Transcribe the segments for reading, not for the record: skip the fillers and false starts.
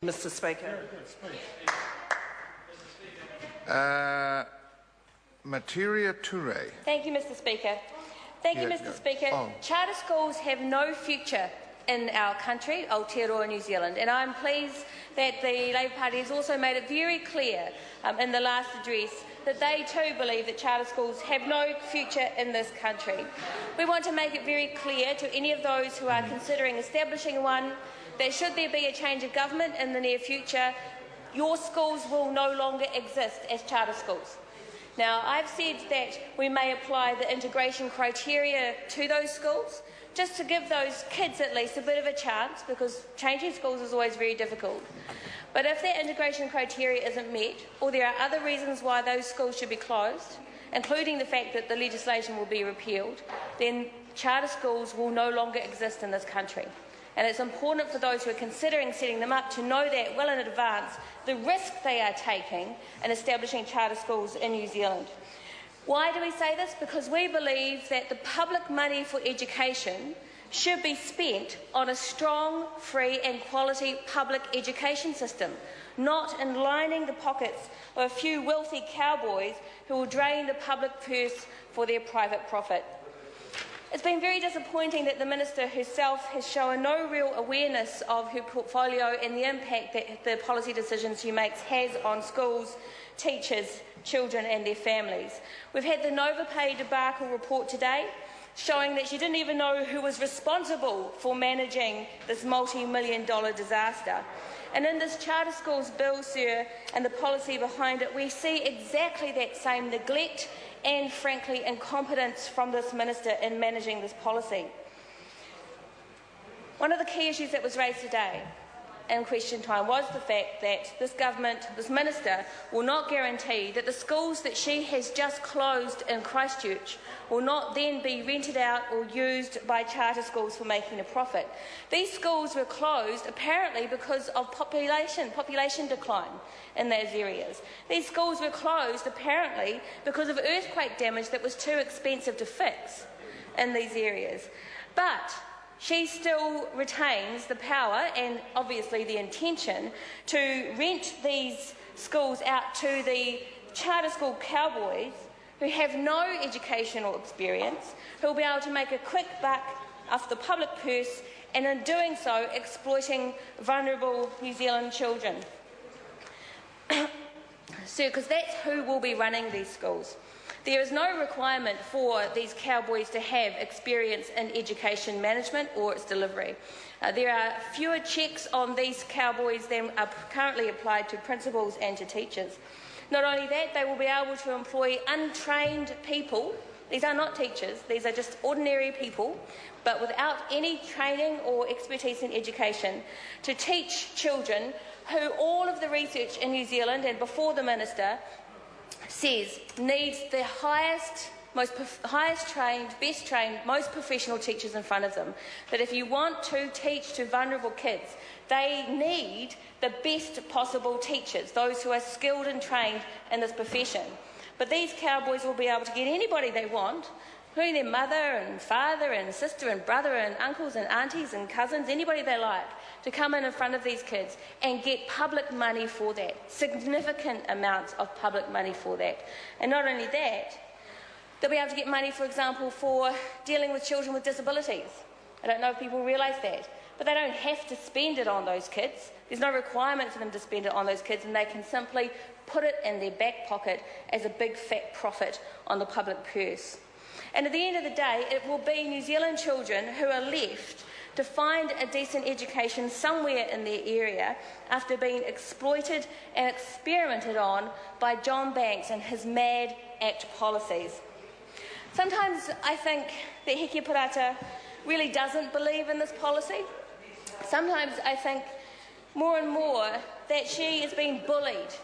Mr. Speaker. Materia Toure. Thank you, Mr. Speaker. Mr. Speaker. Charter schools have no future in our country, Aotearoa, New Zealand, and I'm pleased that the Labour Party has also made it very clear in the last address that they too believe that charter schools have no future in this country. We want to make it very clear to any of those who are considering establishing one that should there be a change of government in the near future, your schools will no longer exist as charter schools. Now, I've said that we may apply the integration criteria to those schools, just to give those kids at least a bit of a chance, because changing schools is always very difficult. But if that integration criteria isn't met, or there are other reasons why those schools should be closed, including the fact that the legislation will be repealed, then charter schools will no longer exist in this country. And it's important for those who are considering setting them up to know that well in advance, the risk they are taking in establishing charter schools in New Zealand. Why do we say this? Because we believe that the public money for education should be spent on a strong, free and quality public education system, not in lining the pockets of a few wealthy cowboys who will drain the public purse for their private profit. It's been very disappointing that the Minister herself has shown no real awareness of her portfolio and the impact that the policy decisions she makes has on schools, teachers, children and their families. We've had the Novapay debacle report today, showing that she didn't even know who was responsible for managing this multi-million-dollar disaster. And in this charter schools bill, sir, and the policy behind it, we see exactly that same neglect and, frankly, incompetence from this minister in managing this policy. One of the key issues that was raised today in question time was the fact that this government, this minister, will not guarantee that the schools that she has just closed in Christchurch will not then be rented out or used by charter schools for making a profit. These schools were closed apparently because of population decline in those areas. These schools were closed apparently because of earthquake damage that was too expensive to fix in these areas. But she still retains the power and obviously the intention to rent these schools out to the charter school cowboys who have no educational experience, who will be able to make a quick buck off the public purse and in doing so exploiting vulnerable New Zealand children. So, because that's who will be running these schools. There is no requirement for these cowboys to have experience in education management or its delivery. There are fewer checks on these cowboys than are currently applied to principals and to teachers. Not only that, they will be able to employ untrained people. These are not teachers, these are just ordinary people, but without any training or expertise in education, to teach children who all of the research in New Zealand and before the minister says needs the highest trained, best trained, most professional teachers in front of them. That if you want to teach to vulnerable kids, they need the best possible teachers, those who are skilled and trained in this profession. But these cowboys will be able to get anybody they want, including their mother and father and sister and brother and uncles and aunties and cousins, anybody they like, to come in front of these kids and get public money for that, significant amounts of public money for that. And not only that, they'll be able to get money, for example, for dealing with children with disabilities. I don't know if people realise that, but they don't have to spend it on those kids. There's no requirement for them to spend it on those kids, and they can simply put it in their back pocket as a big fat profit on the public purse. And at the end of the day, it will be New Zealand children who are left to find a decent education somewhere in their area after being exploited and experimented on by John Banks and his Mad Act policies. Sometimes I think that Heke Parata really doesn't believe in this policy. Sometimes I think more and more that she is being bullied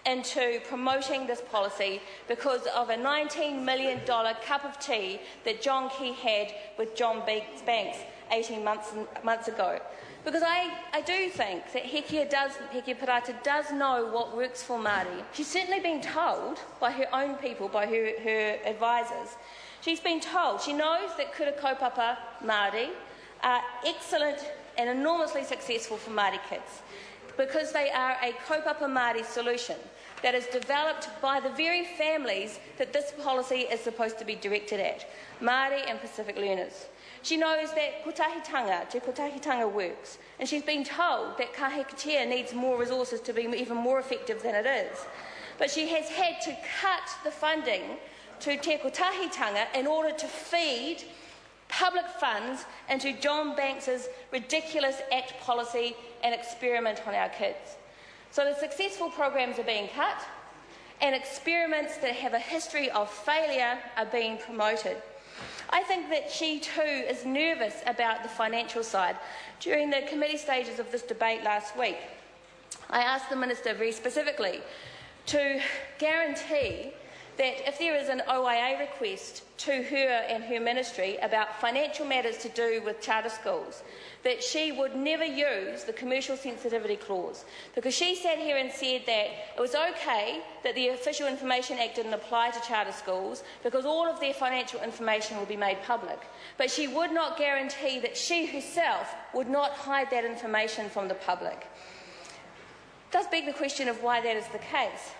into promoting this policy because of a $19 million cup of tea that John Key had with John Banks 18 months ago. Because I do think that Heke Parata does know what works for Māori. She's certainly been told by her own people, by her advisors. She's been told, she knows that kura kaupapa Māori are excellent and enormously successful for Māori kids. because they are a kaupapa Māori solution that is developed by the very families that this policy is supposed to be directed at, Māori and Pacific learners. She knows that kotahitanga works, and she's been told that kahikatea needs more resources to be even more effective than it is. But she has had to cut the funding to te kotahitanga in order to feed public funds into John Banks's ridiculous ACT policy and experiment on our kids. So the successful programs are being cut, and experiments that have a history of failure are being promoted. I think that she too is nervous about the financial side. During the committee stages of this debate last week, I asked the Minister very specifically to guarantee that if there is an OIA request to her and her ministry about financial matters to do with charter schools, that she would never use the commercial sensitivity clause, because she sat here and said that it was okay that the Official Information Act didn't apply to charter schools because all of their financial information will be made public. But she would not guarantee that she herself would not hide that information from the public. It does beg the question of why that is the case.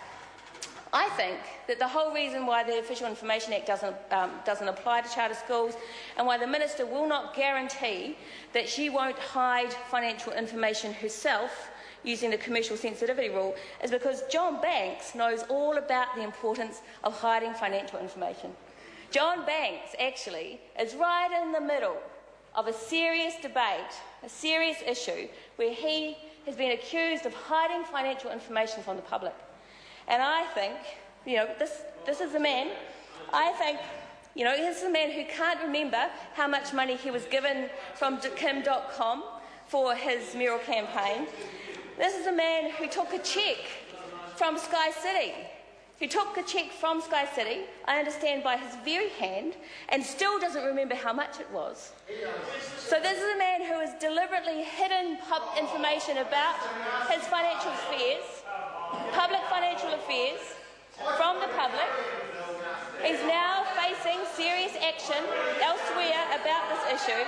I think that the whole reason why the Official Information Act doesn't apply to charter schools, and why the Minister will not guarantee that she won't hide financial information herself using the commercial sensitivity rule, is because John Banks knows all about the importance of hiding financial information. John Banks actually is right in the middle of a serious debate, a serious issue, where he has been accused of hiding financial information from the public. And I think, this is a man, this is a man who can't remember how much money he was given from Kim.com for his mayoral campaign. This is a man who took a cheque from Sky City, I understand, by his very hand, and still doesn't remember how much it was. So this is a man who has deliberately hidden information about his financial affairs, public financial affairs, from the public. He's now facing serious action elsewhere about this issue.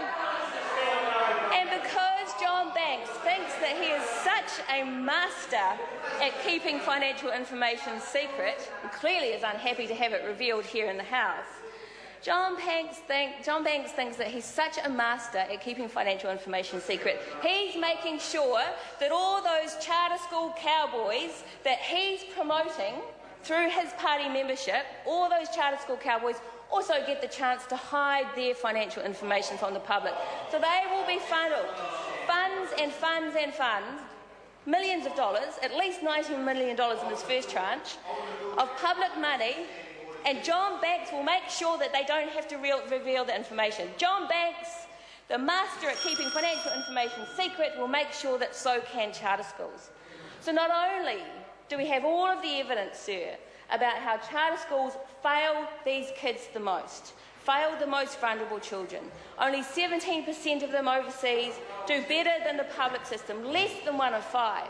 And because John Banks thinks that he is such a master at keeping financial information secret, and clearly is unhappy to have it revealed here in the House, John Banks thinks that he's such a master at keeping financial information secret, he's making sure that all those charter school cowboys that he's promoting through his party membership, all those charter school cowboys also get the chance to hide their financial information from the public. So they will be funneled funds and funds and funds, millions of dollars, at least $19 million in this first tranche, of public money, and John Banks will make sure that they don't have to reveal the information. John Banks, the master at keeping financial information secret, will make sure that so can charter schools. So not only do we have all of the evidence, sir, about how charter schools fail these kids the most, fail the most vulnerable children. Only 17% of them overseas do better than the public system, less than 1 of 5.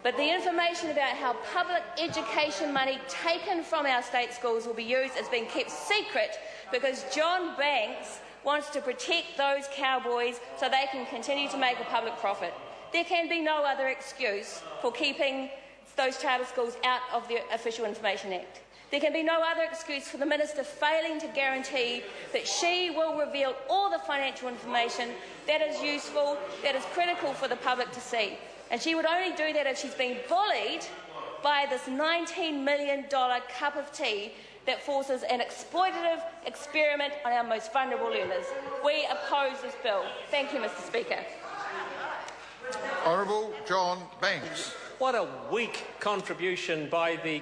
But the information about how public education money taken from our state schools will be used is being kept secret because John Banks wants to protect those cowboys so they can continue to make a public profit. There can be no other excuse for keeping those charter schools out of the Official Information Act. There can be no other excuse for the Minister failing to guarantee that she will reveal all the financial information that is useful, that is critical for the public to see. And she would only do that if she's been bullied by this $19 million cup of tea that forces an exploitative experiment on our most vulnerable learners. We oppose this bill. Thank you, Mr. Speaker. Honourable John Banks. What a weak contribution by the